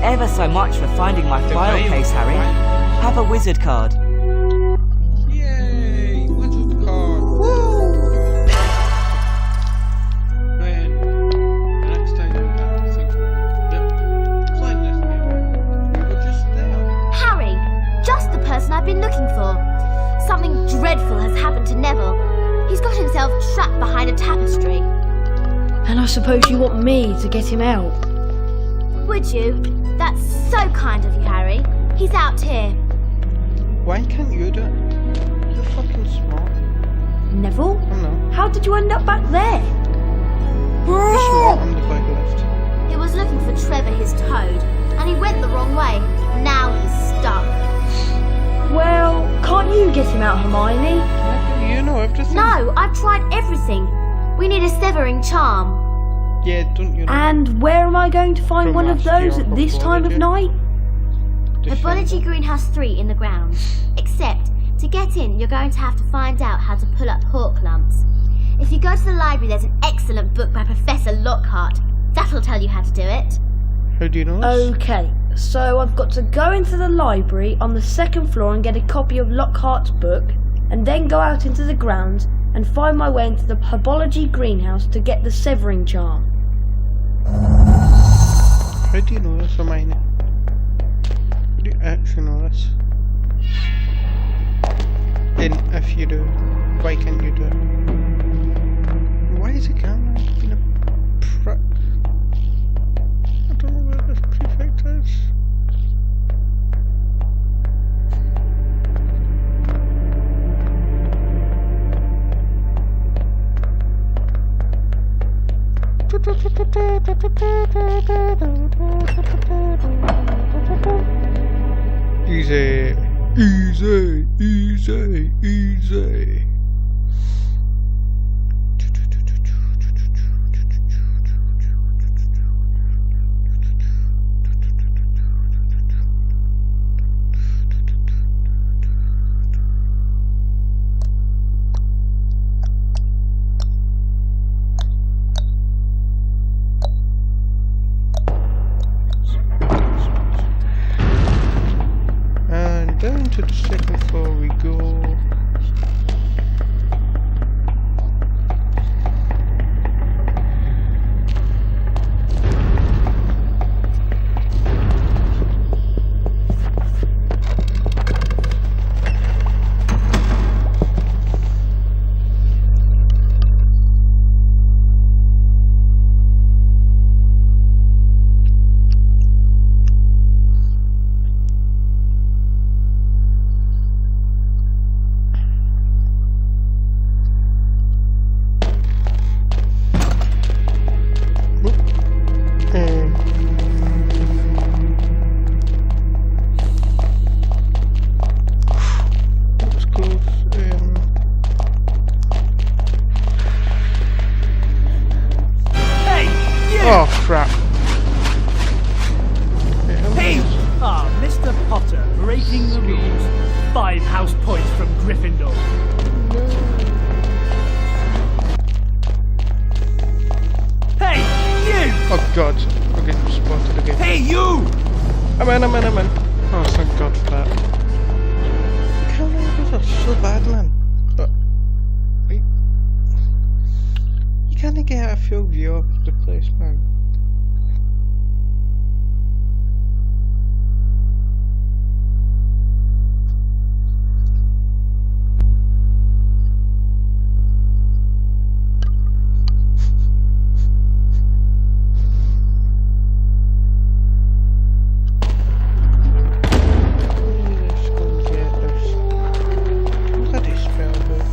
ever so much for finding my file case, Harry. Have a wizard card. Yay! Wizard card! Woo! Man, the next day you have to think of... Yep. Find this maybe. We were just there. Harry! Just the person I've been looking for. Something dreadful has happened to Neville. He's got himself trapped behind a tapestry. And I suppose you want me to get him out? Would you? That's so kind of you, Harry. He's out here. Why can't you do it? You're fucking smart. Neville? I know. How did you end up back there? You're smart on the bike left. He was looking for Trevor, his toad, and he went the wrong way. Now he's stuck. Well, can't you get him out, Hermione? Yeah, you know everything. No, I've tried everything. We need a severing charm. Yeah, don't you know? And where am I going to find From one of last year those at this time of Herbology. night? Herbology Greenhouse 3 in the ground. Except, to get in, you're going to have to find out how to pull up hawk lumps. If you go to the library, there's an excellent book by Professor Lockhart. That'll tell you how to do it. How do you know this? Okay, so I've got to go into the library on the second floor and get a copy of Lockhart's book, and then go out into the grounds and find my way into the Herbology Greenhouse to get the severing charm. How do you know this, Hermione? How do you actually know this? And if you do, why can't you do it? Why is it camera being a prick? I don't know where this prefect is. Easy, easy, easy, easy. And down to the second floor we go. That was close. Hey, you! Oh crap. Hey! Ah, Mr. Potter, breaking the rules. 5 house points from Gryffindor. Hey, you! Oh god, we're getting spotted again. Hey, you! I'm in. Oh, thank god for that. Cameras are so bad, man. But you can't get a full view of the place, man. Let's go and get this bloody spell book.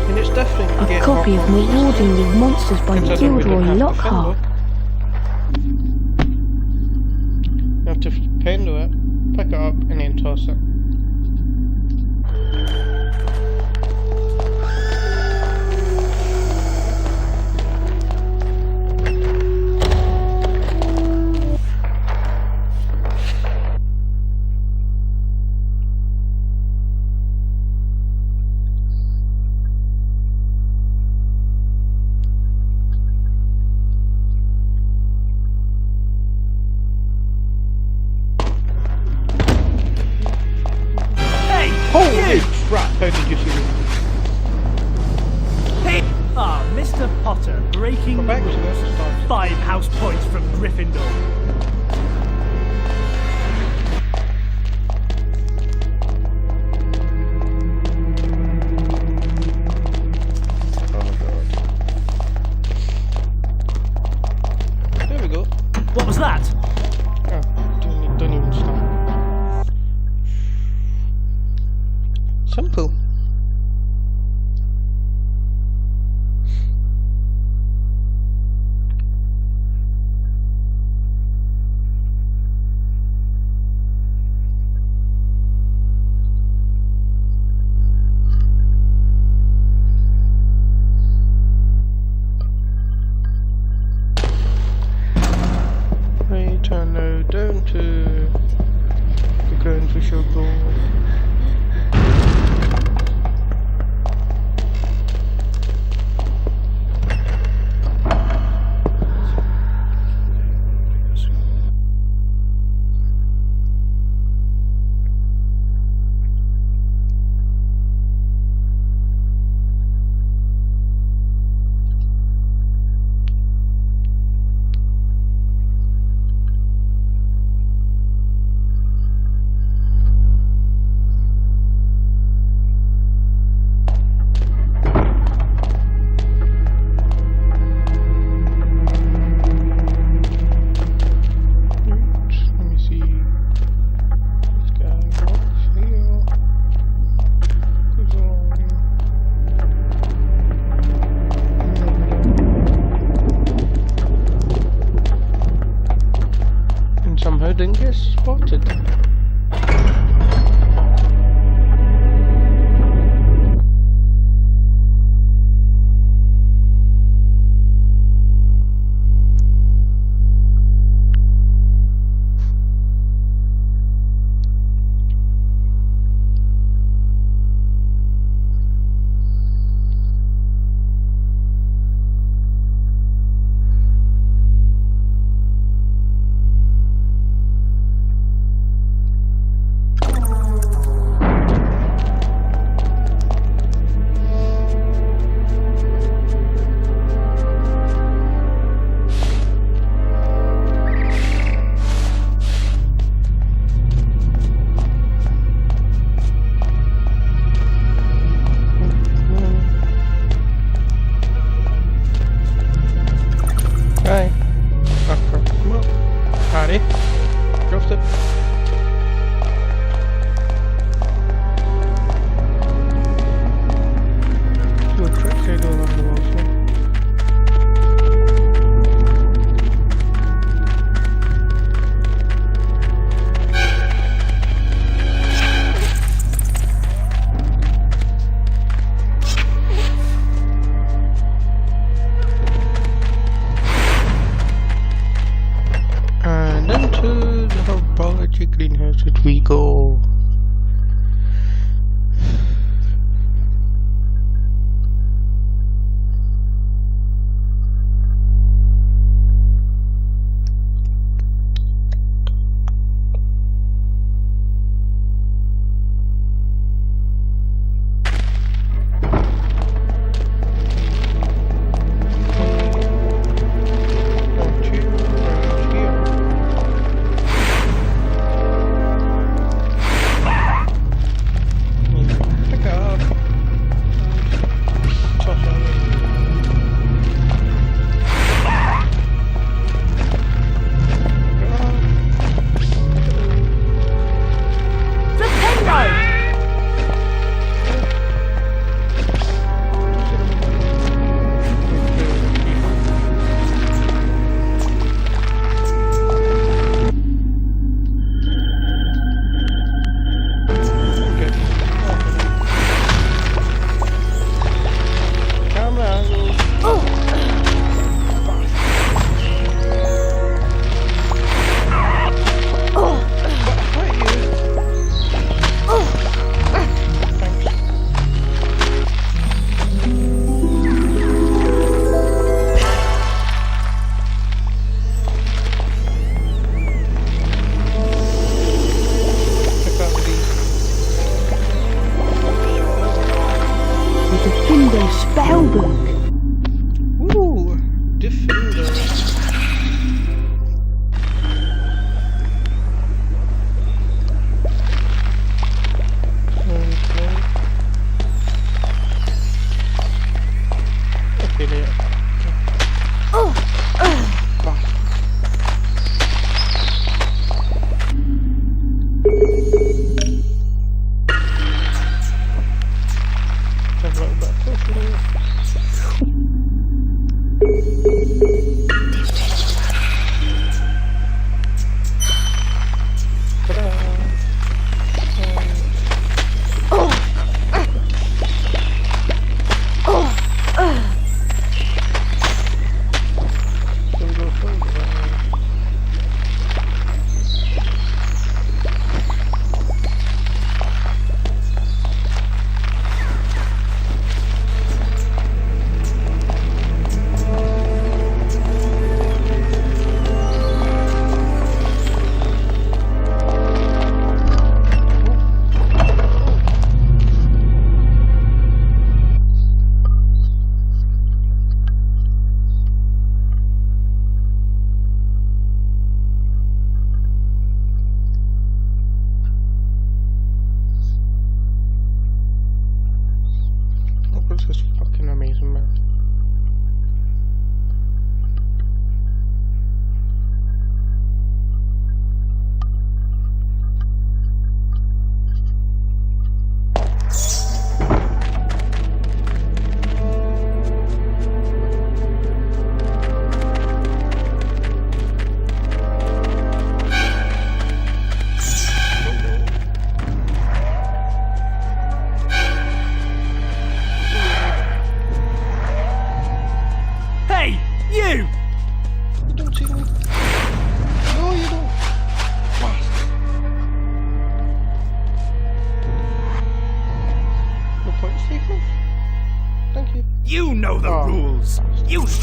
And it's different. A getting copy of Hogwarts Marauding with Monsters by considering we don't Gilderoy have to Lockhart. You have to pendle it, pick it up, and then toss it. How did you see me? Ah, Mr. Potter, breaking Go the back to rules. the start. 5 house points from Gryffindor. Oh god. There we go. What was that? Oh, don't even stop. Simple. Turn now down to the ground we shall go. Somehow didn't get spotted. Hi. Come on. Harry. Dropped it. Little trick here going on the wall here. And into the herbology greenhouse that we go.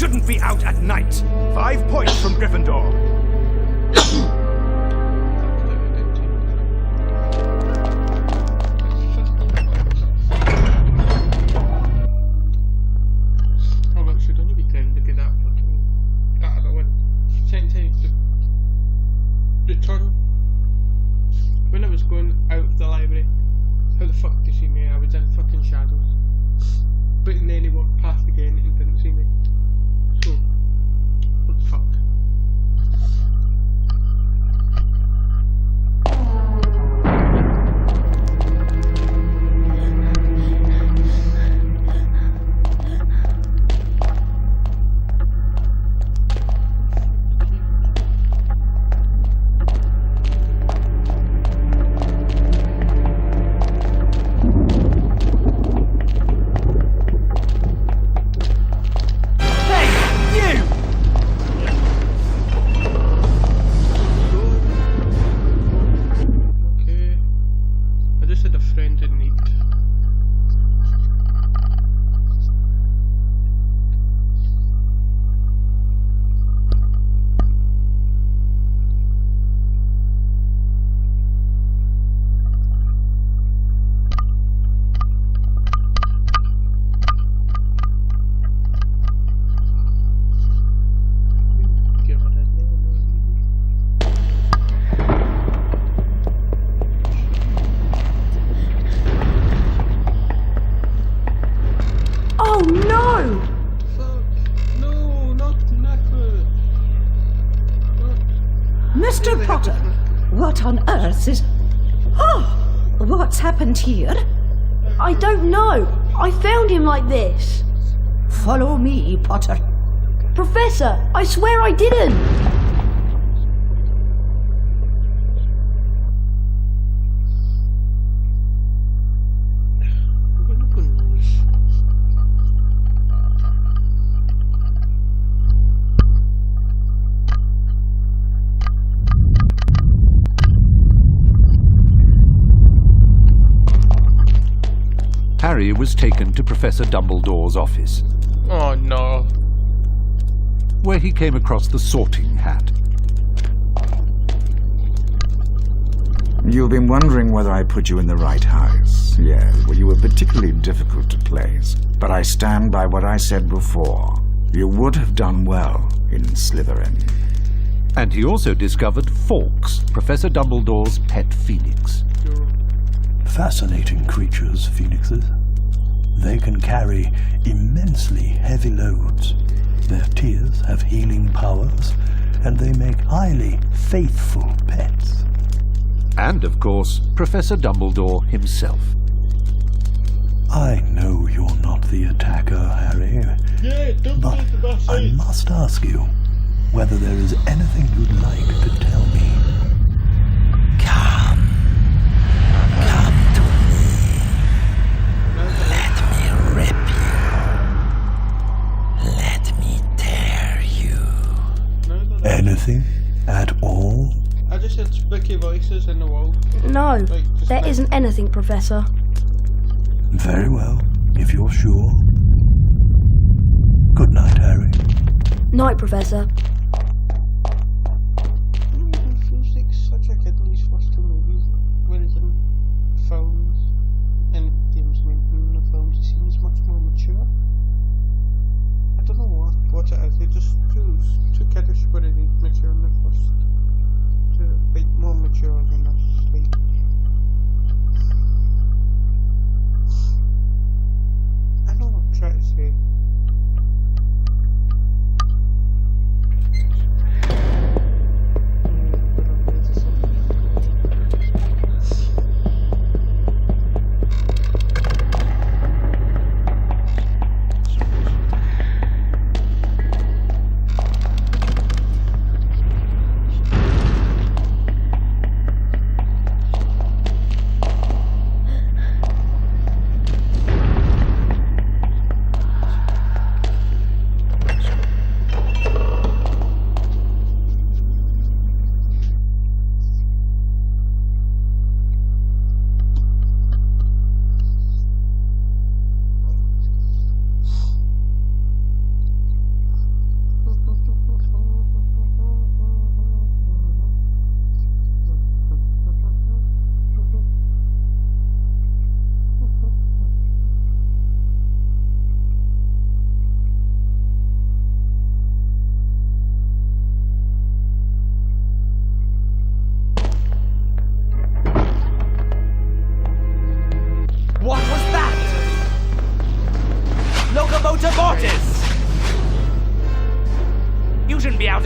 shouldn't be out at night. 5 points from Gryffindor. Oh, that should only be 10 to get that fucking out of the way. Same time, the turn. When I was going out of the library, how the fuck did you see me? I was in fucking shadows. But then he walked past again and didn't see me. So, what the fuck? Mr. Potter, what on earth is... Oh, what's happened here? I don't know. I found him like this. Follow me, Potter. Professor, I swear I didn't. Harry was taken to Professor Dumbledore's office, Oh no. where he came across the Sorting Hat. You've been wondering whether I put you in the right house. Yes, well, you were particularly difficult to place. But I stand by what I said before. You would have done well in Slytherin. And he also discovered Fawkes, Professor Dumbledore's pet phoenix. Fascinating creatures, phoenixes. They can carry immensely heavy loads. Their tears have healing powers, and they make highly faithful pets. And, of course, Professor Dumbledore himself. I know you're not the attacker, Harry, Yeah, don't but be the best I side. must ask you whether there is anything you'd like to tell me. Come to me. Let me rip you. Let me tear you. Anything at all? I just had spooky voices in the wall. No, Like, just there like- isn't anything, Professor. Very well, if you're sure. Good night, Harry. Night, Professor. It feels like such a kid in these first two movies, whereas in films and games and in the films he seems much more mature. I don't know what it is, it just feels too kiddish where he's mature in the first two, like more mature than this, like. I know what I'm trying to say.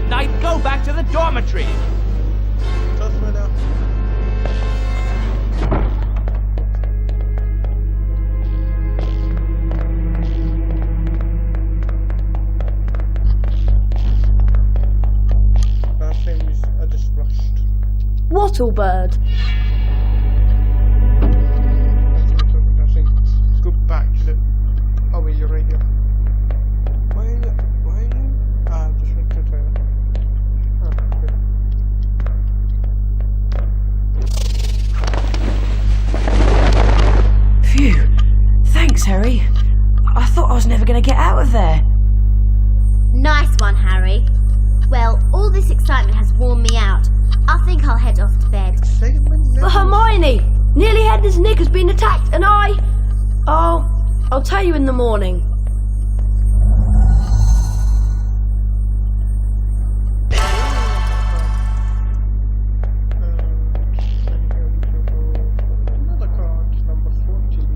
at night, go back to the dormitory. I just rushed. Wattlebird. Go back to the. Oh wait, you're right here. Why are you? Ah, I just went to the toilet. Phew. Thanks, Harry. I thought I was never going to get out of there. Nice one, Harry. Well, all this excitement has worn me out. I think I'll head off to bed. But Hermione! Nearly Headless Nick has been attacked and I'll tell you in the morning. Another card, number 14.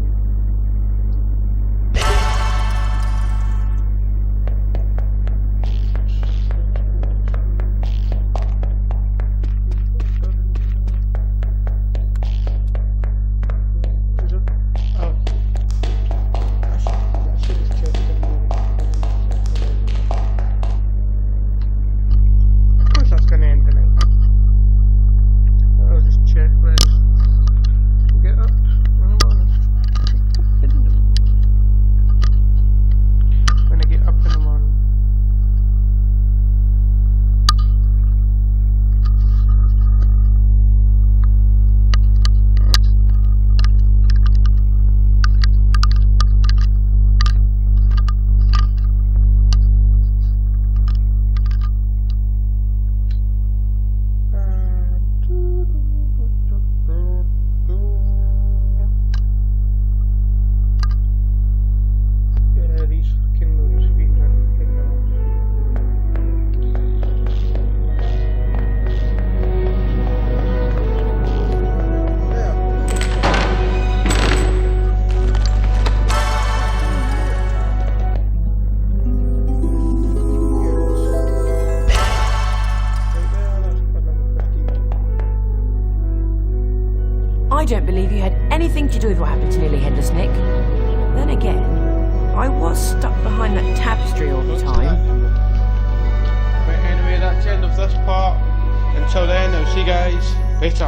I don't believe you had anything to do with what happened to Nearly Headless Nick. Then again, I was stuck behind that tapestry all the time. But anyway, that's the end of this part. Until then, I'll see you guys later.